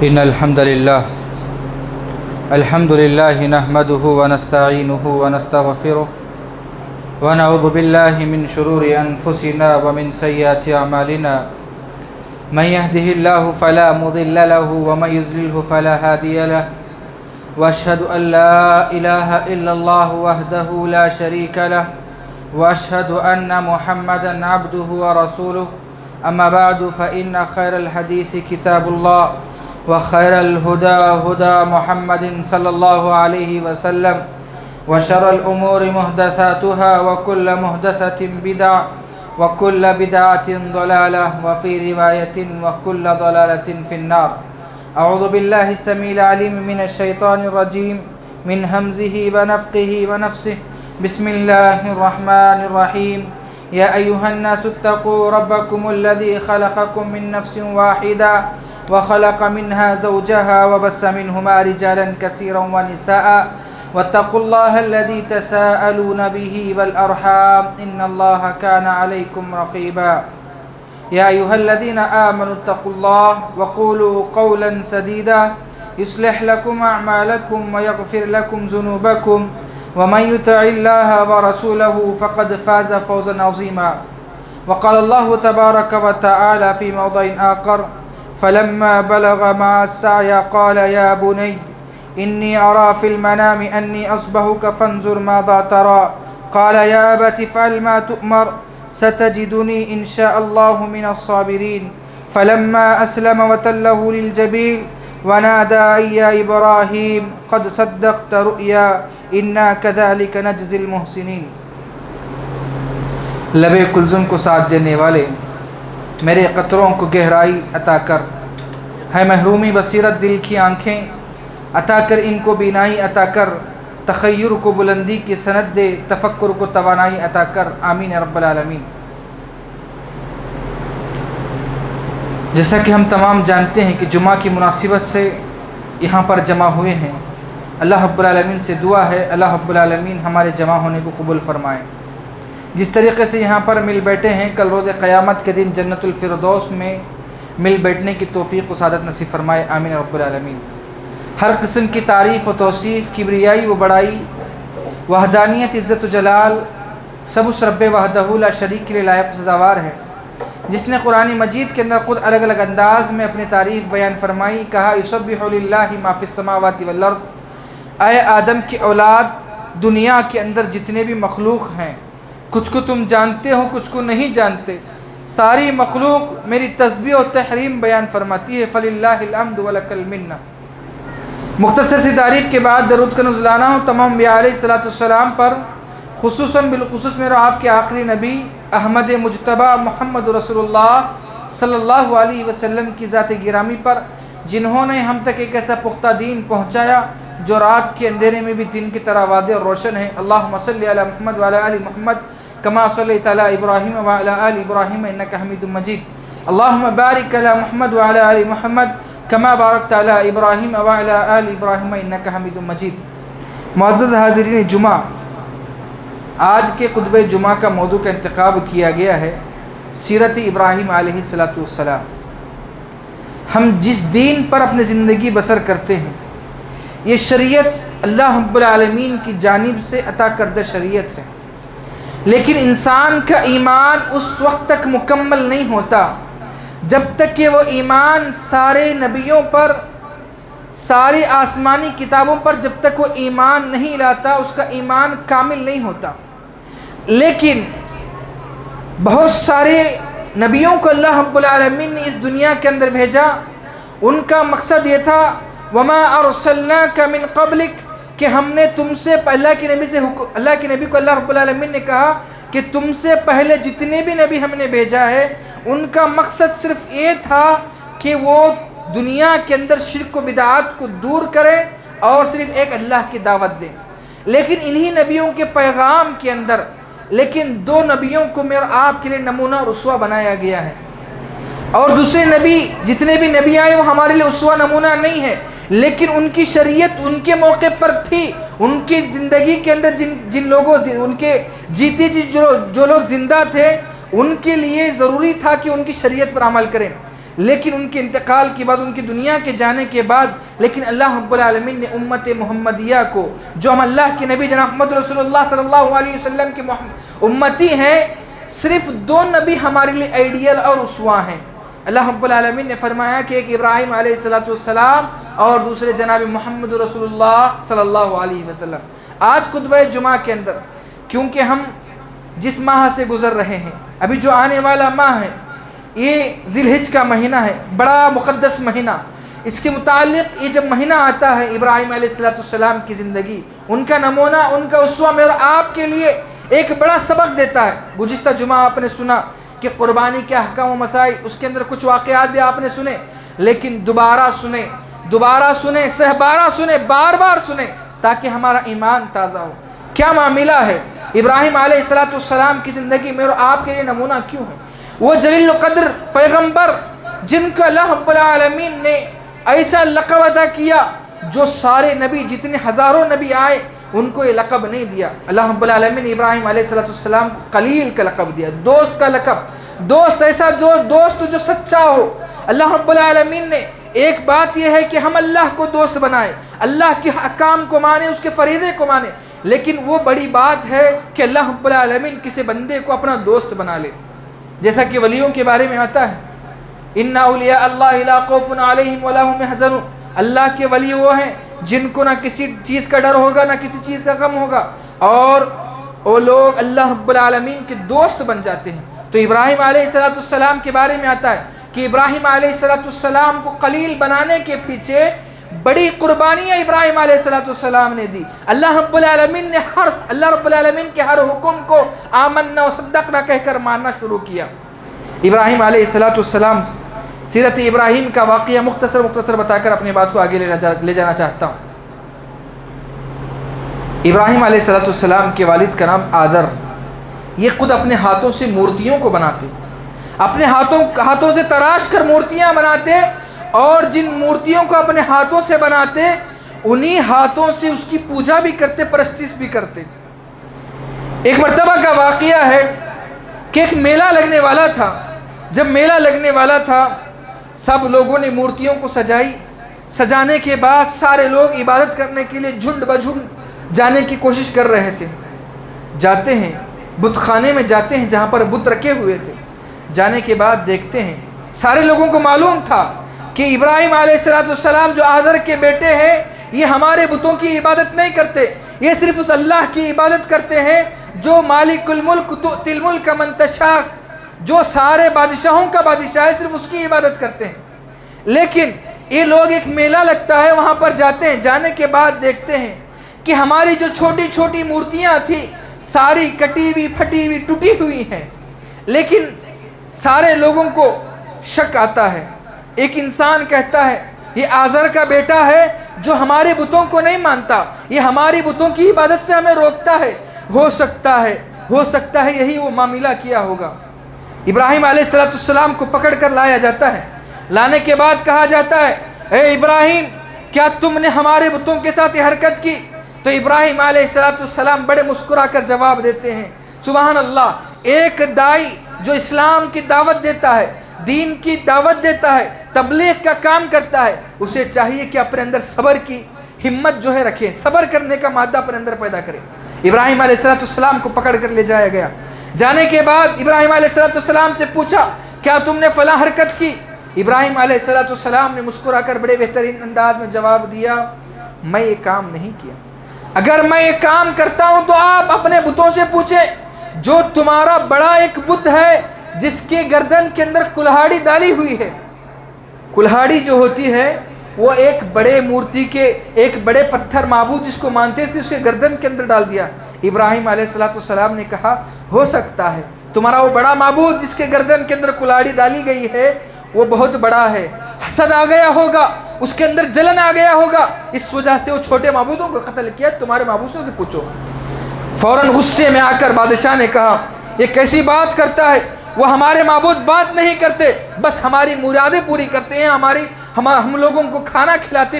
إن الحمد لله نحمده ونستعينه ونستغفره ونعوذ بالله من شرور أنفسنا ومن سيئات أعمالنا من يهده الله فلا مضل له ومن يضلله فلا هادي له وأشهد أن لا إله إلا الله وحده لا شريك له وأشهد أن محمدا عبده ورسوله أما بعد فإن خير الحديث كتاب الله وخير الهدى هدى محمد صلى الله عليه وسلم وشر الأمور محدثاتها وكل محدثة بدعة وكل بدعة ضلالة وفي رواية وكل ضلالة في النار. أعوذ بالله السميع العليم من الشيطان الرجيم من همزه ونفخه ونفسه. بسم الله الرحمن الرحيم. يا أيها الناس اتقوا ربكم الذي خلقكم من نفس واحدة وخلق منها زوجها وبث منهما رجالا كثيرا ونساء واتقوا الله الذي تساءلون به والأرحام إن الله كان عليكم رقيبا. يا أيها الذين آمنوا اتقوا الله وقولوا قولا سديدا يصلح لكم أعمالكم ويغفر لكم ذنوبكم ومن يطع الله ورسوله فقد فاز فوزا عظيما. وقال الله تبارك وتعالى في موضع آخر فلما بلغ مع السعي قال يا بني إني أرى في المنام أني أصبحك فانظر ماذا ترى قال يا أبت افعل ما تؤمر ستجدني إن شاء الله من الصابرين. فلما أسلم وتله للجبين ونادى يا إبراهيم قد صدقت رؤيا إنا كذلك نجزي المحسنين. لب کلزم کو ساتھ دینے والے میرے قطروں کو گہرائی عطا کر، ہے محرومی بصیرت دل کی آنکھیں عطا کر، ان کو بینائی عطا کر، تخیر کو بلندی کی سند دے، تفکر کو توانائی عطا کر، آمین یا رب العالمین. جیسا کہ ہم تمام جانتے ہیں کہ جمعہ کی مناسبت سے یہاں پر جمع ہوئے ہیں، اللہ رب العالمین سے دعا ہے اللہ رب العالمین ہمارے جمع ہونے کو قبول فرمائے. جس طریقے سے یہاں پر مل بیٹھے ہیں، کل روز قیامت کے دن جنت الفردوس میں مل بیٹھنے کی توفیق و سعادت نصیب فرمائے، آمین رب العالمین. ہر قسم کی تعریف و توصیف، کبریائی و بڑائی، وحدانیت، عزت و جلال سب اس رب وحدہ لا شریک کے لیے لائق و سزاوار ہے، جس نے قرآن مجید کے اندر خود الگ الگ انداز میں اپنی تعریف بیان فرمائی. کہا یسبح للہ ما فی السماوات والارض. اے آدم کی اولاد، دنیا کے اندر جتنے بھی مخلوق ہیں، کچھ کو تم جانتے ہو کچھ کو نہیں جانتے، ساری مخلوق میری تسبیح و تحریم بیان فرماتی ہے. فللہ الحمد ولک المنہ. مختصر سی تعریف کے بعد درود کا نزلانہ ہوں تمام انبیاء علیہ الصلوۃ والسلام پر، خصوصاً بالخصوص میرا آپ کے آخری نبی احمد مجتبیٰ محمد رسول اللہ صلی اللہ علیہ وسلم کی ذات گرامی پر، جنہوں نے ہم تک ایک ایسا پختہ دین پہنچایا جو رات کے اندھیرے میں بھی دن کی طرح واضح اور روشن ہے. اللہم صلی علی محمد وعلی آل محمد کما صلیت علی ابراہیم وعلی آل ابراہیم انک حمید مجید. اللہم بارک علی محمد وعلی آل محمد کما بارکت علی ابراہیم وعلی آل ابراہیم انک حمید مجید. معزز حاضرین جمعہ، آج کے خطبہ جمعہ کا موضوع کا انتخاب کیا گیا ہے سیرت ابراہیم علیہ السلام. ہم جس دین پر اپنی زندگی بسر کرتے ہیں، یہ شریعت اللہ رب العالمین کی جانب سے عطا کردہ شریعت ہے، لیکن انسان کا ایمان اس وقت تک مکمل نہیں ہوتا جب تک کہ وہ ایمان سارے نبیوں پر، ساری آسمانی کتابوں پر جب تک وہ ایمان نہیں لاتا، اس کا ایمان کامل نہیں ہوتا. لیکن بہت سارے نبیوں کو اللہ رب العالمین نے اس دنیا کے اندر بھیجا. ان کا مقصد یہ تھا وما ارسلناک من قبلک، کہ ہم نے تم سے اللہ کے نبی کو اللہ رب العالمین نے کہا کہ تم سے پہلے جتنے بھی نبی ہم نے بھیجا ہے، ان کا مقصد صرف یہ تھا کہ وہ دنیا کے اندر شرک و بدعات کو دور کریں اور صرف ایک اللہ کی دعوت دیں. لیکن انہی نبیوں کے پیغام کے اندر لیکن دو نبیوں کو میرے آپ کے لیے نمونہ اور اسوہ بنایا گیا ہے، اور دوسرے نبی جتنے بھی نبی آئے وہ ہمارے لیے اسوہ نمونہ نہیں ہے، لیکن ان کی شریعت ان کے موقع پر تھی. ان کی زندگی کے اندر جن لوگوں ان کے جیتے جی جو لوگ زندہ تھے، ان کے لیے ضروری تھا کہ ان کی شریعت پر عمل کریں. لیکن ان کے انتقال کے بعد، ان کی دنیا کے جانے کے بعد، لیکن اللہ رب العالمین نے امت محمدیہ کو، جو ہم اللہ کے نبی جناب محمد رسول اللہ صلی اللہ علیہ وسلم کے امتی ہیں، صرف 2 نبی ہمارے لیے آئیڈیل اور اسوا ہیں۔ اللہ رب العالمین نے فرمایا کہ ایک ابراہیم علیہ السلام اور دوسرے جناب محمد رسول اللہ صلی اللہ علیہ وسلم۔ آج خطبہ جمعہ کے اندر، کیونکہ ہم جس ماہ سے گزر رہے ہیں، ابھی جو آنے والا ماہ ہے، یہ ذی الحج کا مہینہ ہے، بڑا مقدس مہینہ۔ اس کے متعلق یہ جب مہینہ آتا ہے، ابراہیم علیہ السلام کی زندگی، ان کا نمونہ، ان کا اسوہ میں اور آپ کے لیے ایک بڑا سبق دیتا ہے۔ گزشتہ جمعہ آپ نے سنا کہ قربانی کے احکام و مسائل، اس کے اندر کچھ واقعات بھی آپ نے سنے، لیکن دوبارہ سنیں، سہبارہ سنیں، بار بار سنیں، تاکہ ہمارا ایمان تازہ ہو۔ کیا معاملہ ہے؟ ابراہیم علیہ السلام کی زندگی میں اور آپ کے لیے نمونہ کیوں ہے؟ وہ جلیل القدر پیغمبر جن کو اللہ رب العالمین نے ایسا لقب عطا کیا، جو سارے نبی، جتنے ہزاروں نبی آئے، ان کو یہ لقب نہیں دیا۔ اللہ رب العالمین نے ابراہیم علیہ السلام خلیل کا لقب دیا، دوست کا لقب، دوست ایسا دوست جو سچا ہو۔ اللہ رب العالمین نے ایک بات یہ ہے کہ ہم اللہ کو دوست بنائے، اللہ کے احکام کو مانے، اس کے فریضے کو مانے، لیکن وہ بڑی بات ہے کہ اللہ رب العالمین کسی بندے کو اپنا دوست بنا لے۔ جیسا کہ ولیوں کے بارے میں آتا ہے، ان اولیاء اللہ لا خوف علیہم ولا هم يحزنون، اللہ کے ولی وہ ہیں جن کو نہ کسی چیز کا ڈر ہوگا، نہ کسی چیز کا غم ہوگا، اور وہ لوگ اللہ رب العالمین کے دوست بن جاتے ہیں۔ تو ابراہیم علیہ السلام کے بارے میں آتا ہے کہ ابراہیم علیہ السلام کو خلیل بنانے کے پیچھے بڑی قربانیاں ابراہیم علیہ السلام نے دی۔ اللہ رب العالمین کے ہر حکم کو آمنا و صدقنا کہہ کر ماننا شروع کیا۔ ابراہیم علیہ السلام، سیرت ابراہیم کا واقعہ مختصر بتا کر اپنی بات کو آگے لے جانا چاہتا ہوں۔ ابراہیم علیہ السلام کے والد کا نام آدر، یہ خود اپنے ہاتھوں سے مورتیوں کو بناتے، اپنے ہاتھوں سے تراش کر مورتیاں بناتے، اور جن مورتیوں کو اپنے ہاتھوں سے بناتے، انہی ہاتھوں سے اس کی پوجا بھی کرتے، پرستش بھی کرتے۔ ایک مرتبہ کا واقعہ ہے کہ ایک میلہ لگنے والا تھا۔ جب میلہ لگنے والا تھا، سب لوگوں نے مورتیوں کو سجانے کے بعد سارے لوگ عبادت کرنے کے لیے جھنڈ بجھنڈ جانے کی کوشش کر رہے تھے۔ جاتے ہیں بت خانے میں، جاتے ہیں جہاں پر بت رکھے ہوئے تھے۔ جانے کے بعد دیکھتے ہیں، سارے لوگوں کو معلوم تھا کہ ابراہیم علیہ السلام جو آدر کے بیٹے ہیں، یہ ہمارے بتوں کی عبادت نہیں کرتے، یہ صرف اس اللہ کی عبادت کرتے ہیں جو مالک الملک تؤتی الملک من تشاء، جو سارے بادشاہوں کا بادشاہ ہے، صرف اس کی عبادت کرتے ہیں۔ لیکن یہ لوگ، ایک میلہ لگتا ہے، وہاں پر جاتے ہیں، جانے کے بعد دیکھتے ہیں کہ ہماری جو چھوٹی چھوٹی مورتیاں تھیں، ساری کٹی ہوئی، پھٹی ہوئی، ٹوٹی ہوئی ہیں۔ لیکن سارے لوگوں کو شک آتا ہے۔ ایک انسان کہتا ہے، یہ آزر کا بیٹا ہے جو ہمارے بتوں کو نہیں مانتا، یہ ہماری بتوں کی عبادت سے ہمیں روکتا ہے، ہو سکتا ہے یہی وہ معاملہ کیا ہوگا۔ ابراہیم علیہ السلام کو پکڑ کر لایا جاتا ہے۔ لانے کے بعد کہا جاتا ہے، اے ابراہیم، کیا تم نے ہمارے بتوں کے ساتھ یہ حرکت کی؟ تو ابراہیم علیہ السلام بڑے مسکرا کر جواب دیتے ہیں، سبحان اللہ، ایک دائی جو اسلام کی دعوت دیتا ہے، دین کی دعوت دیتا ہے، تبلیغ کا کام کرتا ہے، اسے چاہیے کہ اپنے اندر صبر کی ہمت جو ہے رکھے، صبر کرنے کا مادہ اپنے اندر پیدا کرے۔ ابراہیم علیہ السلام کو پکڑ کر لے جایا گیا۔ جانے کے بعد ابراہیم علیہ السلام سے پوچھا، کیا تم نے فلاں حرکت کی؟ ابراہیم علیہ السلام نے مسکرا کر بڑے بہترین انداز میں جواب دیا، میں یہ کام نہیں کیا۔ اگر میں یہ کام کرتا ہوں تو آپ اپنے بتوں سے پوچھیں، جو تمہارا بڑا ایک بت ہے جس کے گردن کے اندر کلہاڑی ڈالی ہوئی ہے، کلہاڑی جو ہوتی ہے وہ ایک بڑے مورتی کے، ایک بڑے پتھر معبود جس کو مانتے تھے، اس کے گردن کے اندر ڈال دیا۔ ابراہیم علیہ السلام نے کہا، ہو سکتا ہے تمہارا وہ بڑا معبود جس کے گردن کے اندر کلہاڑی ڈالی گئی ہے وہ بہت بڑا ہے، حسد آ گیا ہوگا، اس کے اندر جلن آ گیا ہوگا، اس وجہ سے وہ چھوٹے معبودوں کو قتل کیا، تمہارے معبودوں سے پوچھو۔ فوراً غصے میں آ کر بادشاہ نے کہا، یہ کیسی بات کرتا ہے، وہ ہمارے معبود بات نہیں کرتے، بس ہماری مرادیں پوری کرتے ہیں، ہم لوگوں کو کھانا کھلاتے،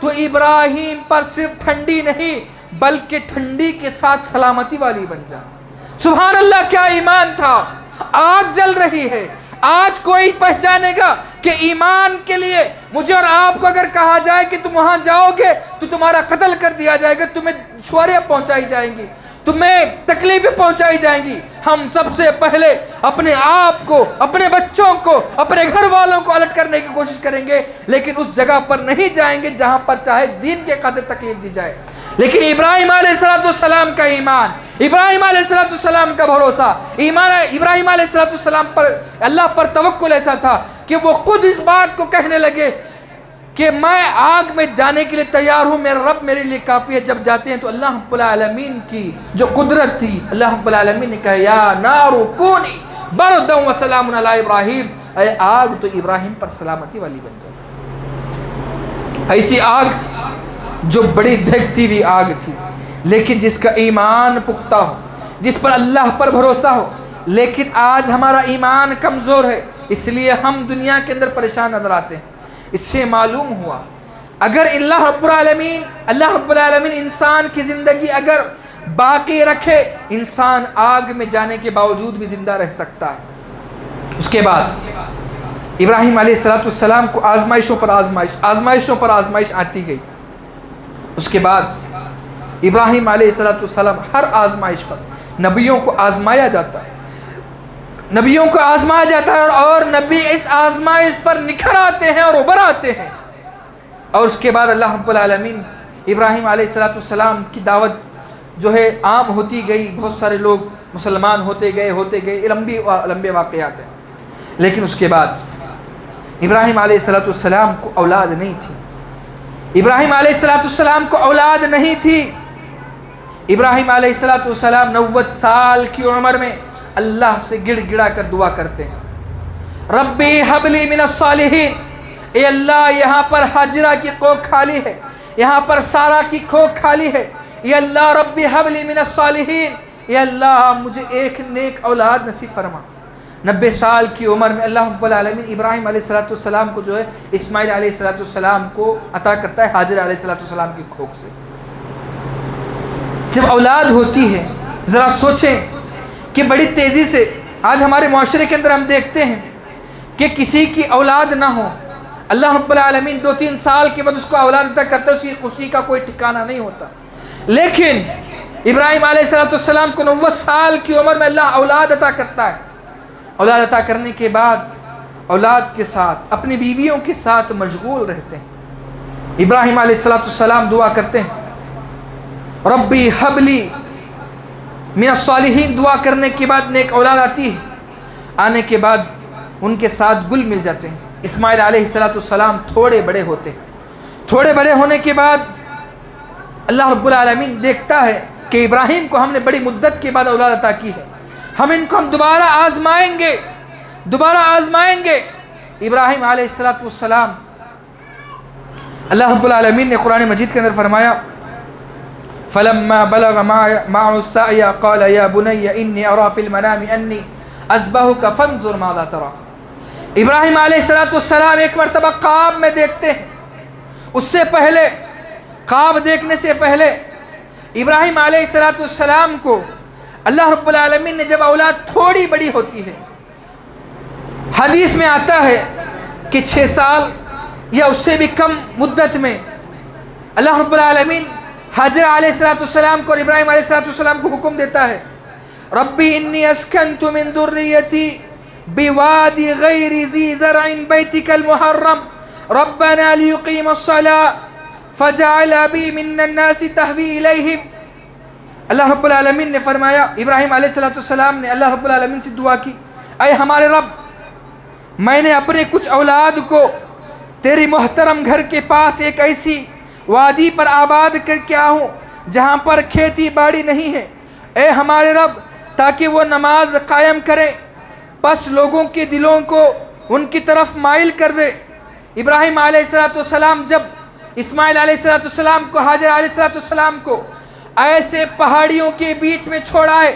تو ابراہیم پر صرف ٹھنڈی نہیں بلکہ ٹھنڈی کے ساتھ سلامتی والی بن جا۔ سبحان اللہ، کیا ایمان تھا! آگ جل رہی ہے، آج کوئی پہچانے گا کہ ایمان کے لیے مجھے اور آپ کو اگر کہا جائے کہ تم وہاں جاؤ گے تو تمہارا قتل کر دیا جائے گا، تمہیں دشواریاں پہنچائی جائیں گی، تمہیں تکلیفیں پہنچائی جائیں گی، ہم سب سے پہلے اپنے آپ کو، اپنے بچوں کو، اپنے گھر والوں کو الٹ کرنے کی کوشش کریں گے، لیکن اس جگہ پر نہیں جائیں گے جہاں پر چاہے دین کے خاطر تکلیف دی جائے۔ لیکن ابراہیم علیہ السلام کا ایمان، ابراہیم علیہ السلام کا بھروسہ، ابراہیم علیہ السلام پر اللہ پر توکل ایسا تھا کہ وہ خود اس بات کو کہنے لگے کہ میں آگ میں جانے کے لیے تیار ہوں، میرا رب میرے لیے کافی ہے۔ جب جاتے ہیں تو اللہ رب العالمین کی جو قدرت تھی، اللہ رب العالمین نے کہا یا نار کونی بردا وسلام علی ابراہیم، اے آگ تو ابراہیم پر سلامتی والی بن جائے۔ ایسی آگ جو بڑی دھکتی ہوئی آگ تھی، لیکن جس کا ایمان پختہ ہو، جس پر اللہ پر بھروسہ ہو، لیکن آج ہمارا ایمان کمزور ہے، اس لیے ہم دنیا کے اندر پریشان نظر آتے ہیں۔ اس سے معلوم ہوا اگر اللہ رب العالمین انسان کی زندگی اگر باقی رکھے، انسان آگ میں جانے کے باوجود بھی زندہ رہ سکتا ہے۔ اس کے بعد ابراہیم علیہ السلام کو آزمائشوں پر آزمائش آتی گئی۔ اس کے بعد ابراہیم علیہ السلام ہر آزمائش پر نبیوں کو آزمایا جاتا ہے، اور نبی اس آزمائش پر نکھر آتے ہیں اور ابھر آتے ہیں۔ اور اس کے بعد اللہ رب العالمین ابراہیم علیہ السلام کی دعوت جو ہے عام ہوتی گئی، بہت سارے لوگ مسلمان ہوتے گئے، لمبے واقعات ہیں۔ لیکن اس کے بعد ابراہیم علیہ السلام کو اولاد نہیں تھی، ابراہیم علیہ السلام کو اولاد نہیں تھی۔ ابراہیم علیہ السلام 90 سال کی عمر میں اللہ سے گڑ گڑا کر دعا کرتے ہیں، ربی حب لی من الصالحین، اے اللہ یہاں پر حاجرہ کی کوکھ خالی ہے، یہاں پر سارہ کی کوکھ خالی ہے، اے اللہ ربی حب لی من الصالحین، اے اللہ مجھے ایک نیک اولاد نصیب فرما۔ 90 سال کی عمر میں اللہ رب العالمین ابراہیم علیہ السلام کو جو ہے اسماعیل علیہ السلام کو عطا کرتا ہے حاجر علیہ السلام کی کوکھ سے۔ جب اولاد ہوتی ہے ذرا سوچیں کہ بڑی تیزی سے آج ہمارے معاشرے کے اندر ہم دیکھتے ہیں کہ کسی کی اولاد نہ ہو، اللہ رب العالمین 2-3 سال کے بعد اس کو اولاد عطا کرتا ہے، اس کی خوشی کا کوئی ٹھکانہ نہیں ہوتا۔ لیکن ابراہیم علیہ السلام کو 90 سال کی عمر میں اللہ اولاد عطا کرتا ہے۔ اولاد عطا کرنے کے بعد اولاد کے ساتھ اپنی بیویوں کے ساتھ مشغول رہتے ہیں۔ ابراہیم علیہ السلام دعا کرتے ہیں ربی حب لی من الصالحین، دعا کرنے کے بعد نیک اولاد آتی ہے، آنے کے بعد ان کے ساتھ گل مل جاتے ہیں۔ اسماعیل علیہ السلام تھوڑے بڑے ہوتے ہیں، تھوڑے بڑے ہونے کے بعد اللہ رب العالمین دیکھتا ہے کہ ابراہیم کو ہم نے بڑی مدت کے بعد اولاد عطا کی ہے، ہم دوبارہ آزمائیں گے۔ ابراہیم علیہ السلام اللہ رب العالمین نے قرآن مجید کے اندر فرمایا فلما بلغ معه السعي قال يا بني اني ارى في المنام اني اذبحك فانظر ماذا ترى۔ ابراہیم علیہ السلام ایک مرتبہ خواب میں دیکھتے ہیں، اس سے پہلے خواب دیکھنے سے پہلے ابراہیم علیہ السلام کو اللہ رب العالمین نے جب اولاد تھوڑی بڑی ہوتی ہے، حدیث میں آتا ہے کہ 6 سال یا اس سے بھی کم مدت میں اللہ رب العالمین حاجر علیہ السلام کو اور ابراہیم علیہ السلام کو حکم دیتا ہے ربی انی اسکنت من ذریتی بوادی غیر ذی زرع بیتک المحرم ربنا لیقیم الصلاة فجعل ابی من الناس تہوی الیہم۔ اللہ رب العالمین نے فرمایا، ابراہیم علیہ السلام نے اللہ رب العالمین سے دعا کی، اے ہمارے رب، میں نے اپنے کچھ اولاد کو تیری محترم گھر کے پاس ایک ایسی وادی پر آباد کر کے آؤں جہاں پر کھیتی باڑی نہیں ہے، اے ہمارے رب، تاکہ وہ نماز قائم کرے، بس لوگوں کے دلوں کو ان کی طرف مائل کر دے۔ ابراہیم علیہ السلام جب اسماعیل علیہ السلام کو، حاجر علیہ السلام کو ایسے پہاڑیوں کے بیچ میں چھوڑائے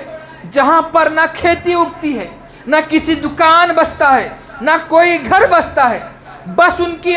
جہاں پر نہ کھیتی اگتی ہے، نہ کسی دکان بستا ہے، نہ کوئی گھر بستا ہے، بس ان کی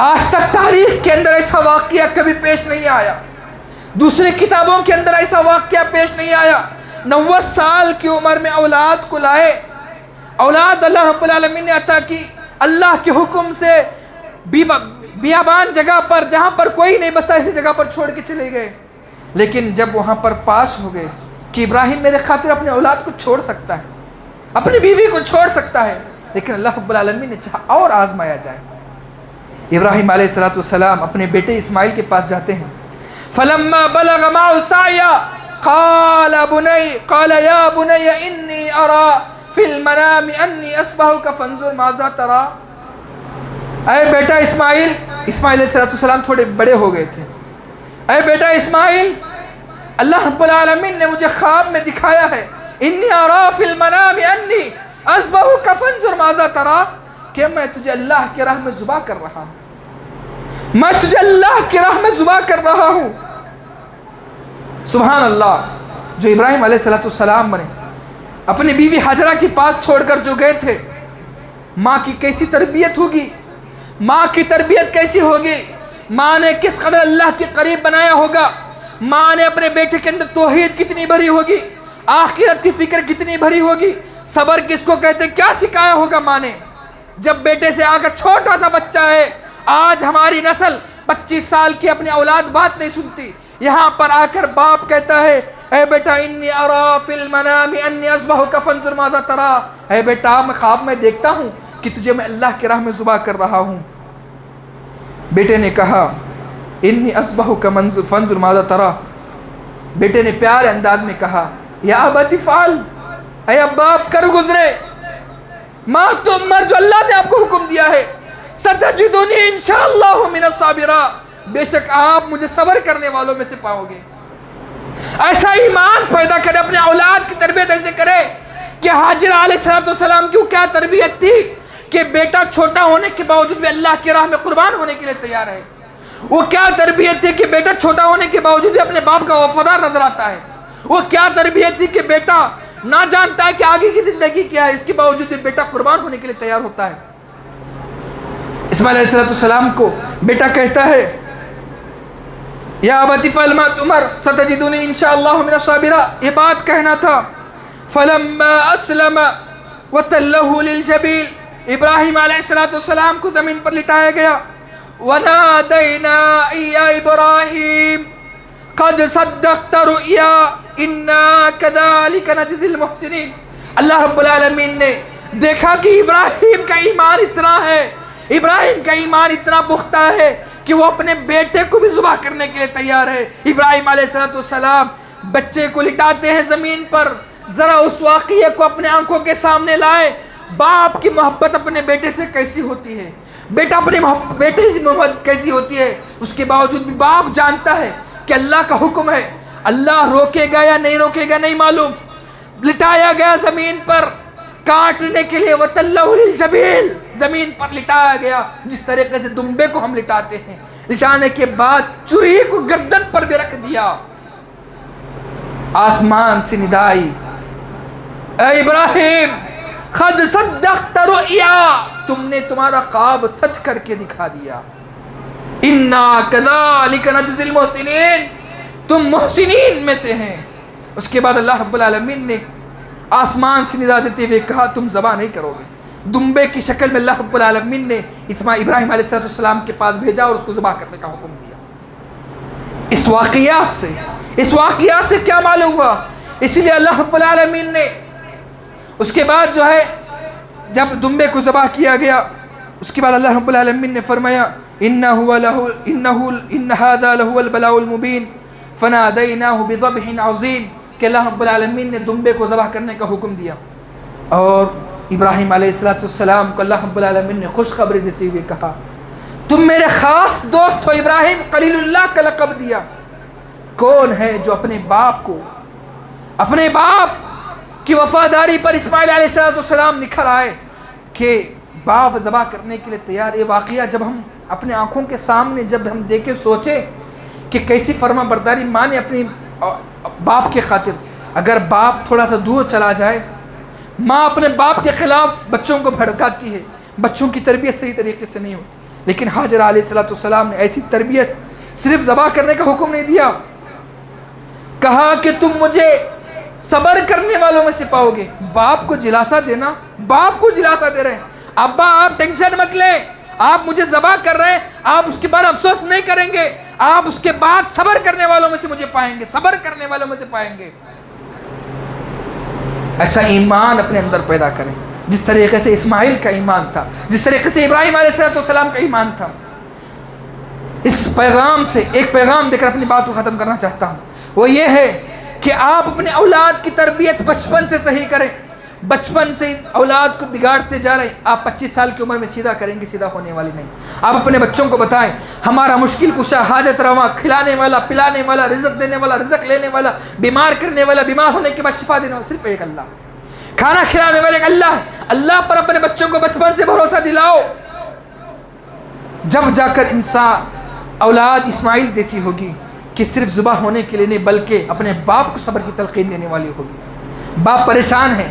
آج تک تاریخ کے اندر ایسا واقعہ کبھی پیش نہیں آیا، دوسری کتابوں کے اندر ایسا واقعہ پیش نہیں آیا۔ 90 سال کی عمر میں اولاد کو لائے، اولاد اللہ رب العالمین نے عطا کی، اللہ کے حکم سے بیابان جگہ پر جہاں پر کوئی نہیں بستا ایسی جگہ پر چھوڑ کے چلے گئے۔ لیکن جب وہاں پر پاس ہو گئے کہ ابراہیم میرے خاطر اپنے اولاد کو چھوڑ سکتا ہے، اپنی بیوی کو چھوڑ سکتا ہے، لیکن اللہ رب العالمین نے چاہا اور آزمایا جائے۔ ابراہیم علیہ السلام اپنے بیٹے اسماعیل کے پاس جاتے ہیں۔ فلما بلغ معه السعي قال يا بني اني ارى في المنام اني اصبحك فانظر ماذا ترى۔ اے بیٹا اسماعیل علیہ السلام تھوڑے بڑے ہو گئے تھے، اے بیٹا اسماعیل، اللہ رب العالمین نے مجھے خواب میں دکھایا ہے، انی ارا فی المنام انی اذبحک فانظر ماذا ترى، کہ میں تجھے اللہ کی راہ میں ذبح کر رہا ہوں، میں تجھے اللہ کی راہ میں ذبح کر رہا ہوں۔ سبحان اللہ، جو ابراہیم علیہ السلام بنے اپنی بیوی حاجرہ کے پاس چھوڑ کر جو گئے تھے، ماں کی کیسی تربیت ہوگی، ماں کی تربیت کیسی ہوگی، ماں نے کس قدر اللہ کے قریب بنایا ہوگا، ماں نے اپنے بیٹے کے اندر توحید کتنی بھری ہوگی، آخرت کی فکر کتنی بھری ہوگی، صبر کس کو کہتے ہیں، کیا سکھایا ہوگا ماں نے۔ جب بیٹے سے آ کر چھوٹا سا بچہ ہے، آج ہماری نسل 25 سال کی اپنی اولاد بات نہیں سنتی، یہاں پر آ کر باپ کہتا ہے اے بیٹا انی ارا فی المنام انی اذبحک فانظر ماذا ترى، اے بیٹا میں خواب میں دیکھتا ہوں کہ تجھے میں اللہ کی راہ میں ذبح کر رہا ہوں۔ بیٹے نے کہا انی اذبحک فانظر ماذا ترى، بیٹے نے پیارے انداز میں کہا یا ابت افعل، اے ابا آپ کر گزرے، ماں تم مر جو اللہ نے آپ کو حکم دیا ہے، ستجدنی انشاءاللہ من الصابرین، بے شک آپ مجھے صبر کرنے والوں میں سے پاؤ گے۔ ایسا ایمان پیدا کرے، اپنے اولاد کی تربیت ایسے کرے کہ حاجرہ علیہ السلام کی کیا تربیت تھی کہ بیٹا چھوٹا ہونے کے باوجود بھی اللہ کی راہ میں قربان ہونے کے لیے تیار ہے، وہ کیا تربیت تھی کہ بیٹا چھوٹا ہونے کے باوجود بھی اپنے باپ کا وفادار نظر آتا ہے، وہ کیا تربیت تھی کہ بیٹا نہ جانتا ہے کہ آگے کی زندگی کیا ہے، اس کے باوجود بھی بیٹا قربان ہونے کے لیے تیار ہوتا ہے۔ اسماعیل علیہ السلام کو بیٹا کہتا ہے یا ابت افعل ما تؤمر ستجدنی انشاءاللہ من الصابرین، یہ بات کہنا تھا۔ فلما اسلم وتلہ للجبین، ابراہیم علیہ السلام کو زمین پر لٹایا گیا۔ ونادینا یا ابراہیم قد صدقت رؤیا انا کذالک نجزی المحسنین، اللہ رب العالمین نے دیکھا کہ ابراہیم کا ایمان اتنا ہے، ابراہیم کا ایمان اتنا پختہ ہے کہ وہ اپنے بیٹے کو بھی ذبح کرنے کے لیے تیار ہے۔ ابراہیم علیہ السلام بچے کو لٹاتے ہیں زمین پر، ذرا اس واقعے کو اپنے آنکھوں کے سامنے لائے، باپ کی محبت اپنے بیٹے سے کیسی ہوتی ہے، بیٹا اپنے بیٹے سے محبت کیسی ہوتی ہے، اس کے باوجود بھی باپ جانتا ہے کہ اللہ کا حکم ہے، اللہ روکے گا یا نہیں روکے گا نہیں معلوم، لٹایا گیا زمین پر کاٹنے کے لیے، وَتَلَّهُ لِلْجَبِينِ، زمین پر لٹایا گیا جس طریقے سے دمبے کو ہم لٹاتے ہیں، لٹانے کے بعد چوری کو گردن پر بھی رکھ دیا۔ آسمان سے ندا آئی اے ابراہیم قد صدقت رؤیا، تم نے تمہارا خواب سچ کر کے دکھا دیا، انا کذالک نجزی المحسنین، تم محسنین میں سے ہیں۔ اس کے بعد اللہ رب العالمین نے آسمان سے ندا دیتے ہوئے کہا تم ذبح نہیں کرو گے، دمبے کی شکل میں اللہ رب العالمین نے ابراہیم علیہ السلام کے پاس بھیجا اور اس کو ذبح کرنے کا حکم دیا۔ اس واقعات سے کیا معلوم ہوا، اسی لیے اللہ رب العالمین نے اس کے بعد جو ہے جب دمبے کو ذبح کیا گیا، اس کے بعد اللہ رب العالمین نے فرمایا ان هذا لهو البلاء المبین فنادیناہ بذبح عظیم، کہ اللہ رب العالمین نے دمبے کو ذبح کرنے کا حکم دیا، اور ابراہیم علیہ السلام کو اللہ رب العالمین نے خوشخبری دیتے ہوئے کہا تم میرے خاص دوست ہو ابراہیم، خلیل اللہ کا لقب دیا۔ کون ہے جو اپنے باپ کو، اپنے باپ کی وفاداری پر اسماعیل علیہ السلام نکھر آئے کہ باپ ذبح کرنے کے لیے تیار۔ یہ واقعہ جب ہم اپنے آنکھوں کے سامنے جب ہم دیکھے، سوچے کہ کیسی فرما برداری ماں نے اپنی باپ کے خاطر، اگر باپ تھوڑا سا دور چلا جائے، ماں اپنے باپ کے خلاف بچوں کو بھڑکاتی ہے، بچوں کی تربیت صحیح طریقے سے نہیں ہوتی، لیکن حاجرہ علیہ السلام نے ایسی تربیت، صرف ذبح کرنے کا حکم نہیں دیا، کہا کہ تم مجھے صبر کرنے والوں میں سے پاؤ گے۔ باپ کو دلاسا دینا، باپ کو دلاسا دے رہے ہیں، ابا آپ ٹینشن مت لیں، آپ مجھے ذبح کر رہے ہیں، آپ اس کے بعد افسوس نہیں کریں گے، آپ اس کے بعد صبر کرنے والوں میں سے مجھے پائیں گے، صبر کرنے والوں میں سے پائیں گے۔ ایسا ایمان اپنے اندر پیدا کریں جس طریقے سے اسماعیل کا ایمان تھا، جس طریقے سے ابراہیم علیہ السلام کا ایمان تھا۔ اس پیغام سے ایک پیغام دے کر اپنی بات کو ختم کرنا چاہتا ہوں، وہ یہ ہے کہ آپ اپنے اولاد کی تربیت بچپن سے صحیح کریں۔ بچپن سے اولاد کو بگاڑتے جا رہے ہیں، آپ 25 سال کی عمر میں سیدھا کریں گے، سیدھا ہونے والی نہیں۔ آپ اپنے بچوں کو بتائیں ہمارا مشکل کشا، حاجت رواں، کھلانے والا، پلانے والا، رزق دینے والا، رزق لینے والا، بیمار کرنے والا، بیمار ہونے کے بعد شفا دینے والا صرف ایک اللہ، کھانا کھلانے والے ایک اللہ۔ اللہ پر اپنے بچوں کو بچپن سے بھروسہ دلاؤ، جب جا کر انسان اولاد اسماعیل جیسی ہوگی کہ صرف ذبح ہونے کے لیے نہیں بلکہ اپنے باپ کو صبر کی تلقین دینے والی ہوگی۔ باپ پریشان ہے،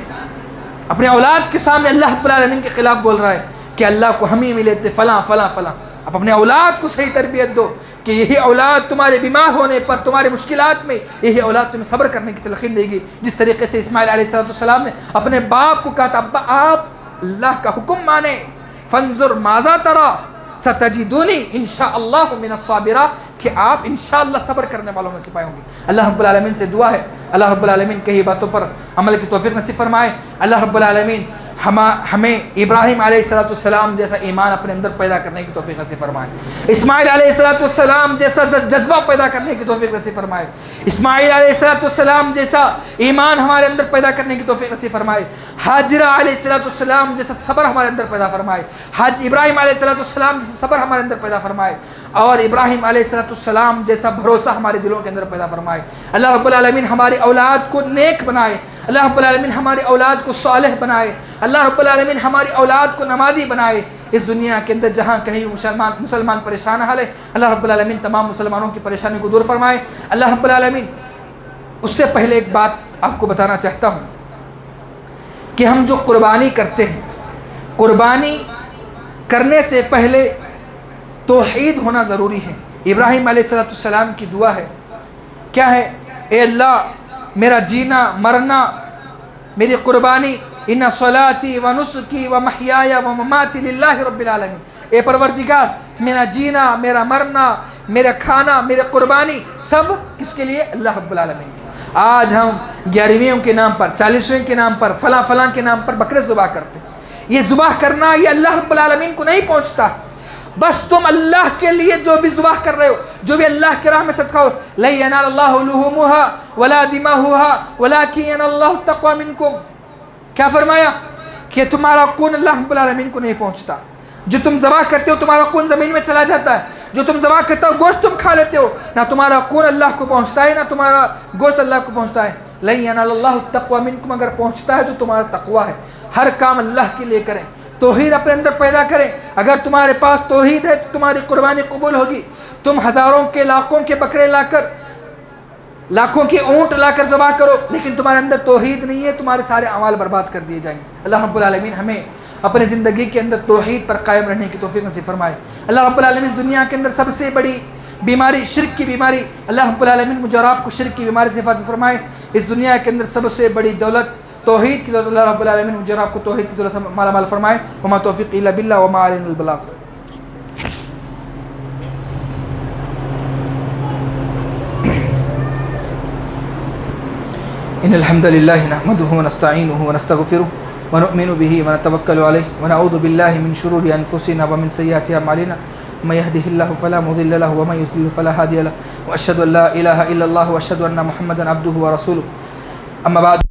اپنے اولاد کے سامنے اللہ رب العالمین کے خلاف بول رہا ہے کہ اللہ کو ہم ہی ملے تھے فلاں فلاں فلاں۔ اب اپنے اولاد کو صحیح تربیت دو کہ یہی اولاد تمہارے بیمار ہونے پر، تمہارے مشکلات میں، یہی اولاد تمہیں صبر کرنے کی تلقین دے گی، جس طریقے سے اسماعیل علیہ السلام نے اپنے باپ کو کہا تھا ابا آپ اللہ کا حکم مانیں، فانظر ماذا ترى ستجدونی انشاءاللہ من الصابرین، کہ آپ انشاءاللہ صبر کرنے والوں میں سے پائیں گے۔ اللہ رب العالمین سے دعا ہے اللہ رب العالمین کہی باتوں پر عمل کی توفیق نصیب فرمائے۔ اللہ رب العالمین ہمیں ابراہیم علیہ السلام جیسا ایمان اپنے اندر پیدا کرنے کی توفیق نصیب فرمائے، اسماعیل علیہ السلام جیسا جذبہ پیدا کرنے کی توفیق نصیب فرمائے، اسماعیل علیہ السلام جیسا ایمان ہمارے اندر پیدا کرنے کی توفیق نصیب فرمائے، حاجرہ علیہ السلام جیسا صبر ہمارے اندر پیدا فرمائے، ابراہیم علیہ السلام جیسا صبر ہمارے اندر پیدا فرمائے، اور ابراہیم علیہ السلام جیسا بھروسہ ہمارے دلوں کے اندر پیدا فرمائے۔ اللہ رب العالمین ہماری اولاد کو نیک بنائے، اللہ رب العالمین ہماری اولاد کو صالح بنائے، اللہ رب العالمین ہماری اولاد کو نمازی بنائے۔ اس دنیا کے اندر جہاں کہیں مسلمان پریشان حال ہے، اللہ رب العالمین تمام مسلمانوں کی پریشانی کو دور فرمائے۔ اللہ رب العالمین اس سے پہلے ایک بات آپ کو بتانا چاہتا ہوں کہ ہم جو قربانی کرتے ہیں، قربانی کرنے سے پہلے توحید ہونا ضروری ہے۔ ابراہیم علیہ السلام کی دعا ہے، کیا ہے؟ اے اللہ میرا جینا مرنا، میری قربانی، ان صلاتی و نسکی و محیایا و مماتی للہ رب العالمین، اے پروردگار میرا جینا، میرا مرنا، میرا کھانا، میرے قربانی سب کس کے لیے؟ اللہ رب العالمین کے۔ آج ہم 11ویں کے نام پر، 40ویں کے نام پر، فلاں فلاں کے نام پر بکرے ذبح کرتے ہیں۔ یہ ذبح کرنا یہ اللہ رب العالمین کو نہیں پہنچتا۔ بس تم اللہ کے لیے جو بھی ذبح کر رہے ہو، جو بھی اللہ کی راہ میں صدقہ ہو، لن ینال اللہ لحومها ولا دماؤها ولکن ینال اللہ التقوی منکم، کیا فرمایا؟ کہ تمہارا خون اللہ رب العالمین کو نہیں پہنچتا۔ جو تم ذبح کرتے ہو تمہارا خون زمین میں چلا جاتا ہے، جو تم ذبح کرتے ہو گوشت تم کھا لیتے ہو، نہ تمہارا خون اللہ کو پہنچتا ہے نہ تمہارا گوشت اللہ کو پہنچتا ہے۔ لن ینال اللہ التقوی منکم، اگر پہنچتا ہے تو تمہارا تقوی ہے۔ ہر کام اللہ کے لیے کریں، توحید اپنے اندر پیدا کریں۔ اگر تمہارے پاس توحید ہے تو تمہاری قربانی قبول ہوگی۔ تم ہزاروں کے لاکھوں کے بکرے لا کر، لاکھوں کے اونٹ لا کر ذبح کرو، لیکن تمہارے اندر توحید نہیں ہے، تمہارے سارے اعمال برباد کر دیے جائیں گے۔ اللہ رب العالمین ہمیں اپنی زندگی کے اندر توحید پر قائم رہنے کی توفیق نصیب فرمائے۔ اللہ رب العالمین اس دنیا کے اندر سب سے بڑی بیماری شرک کی بیماری، اللہ رب العالمین مجھے اور آپ کو شرک کی بیماری سے حفاظت فرمائے۔ اس دنیا کے اندر سب سے بڑی دولت توحید کی دولت، اللہ رب العالمین مجھے اور آپ کو توحید کی دولت سے مالا مال فرمائے۔ وما توفیق الا باللہ وما علینا البلاغ۔ ان الحمد للہ نحمده ونستعینه ونستغفره ونؤمن به ونتوکل علیہ ونعوذ باللہ من شرور انفسنا ومن سیئات اعمالنا من يهده الله فلا مضل له ومن يضلل فلا هادي له واشهد ان لا اله الا الله واشهد ان محمدا عبده ورسوله اما بعد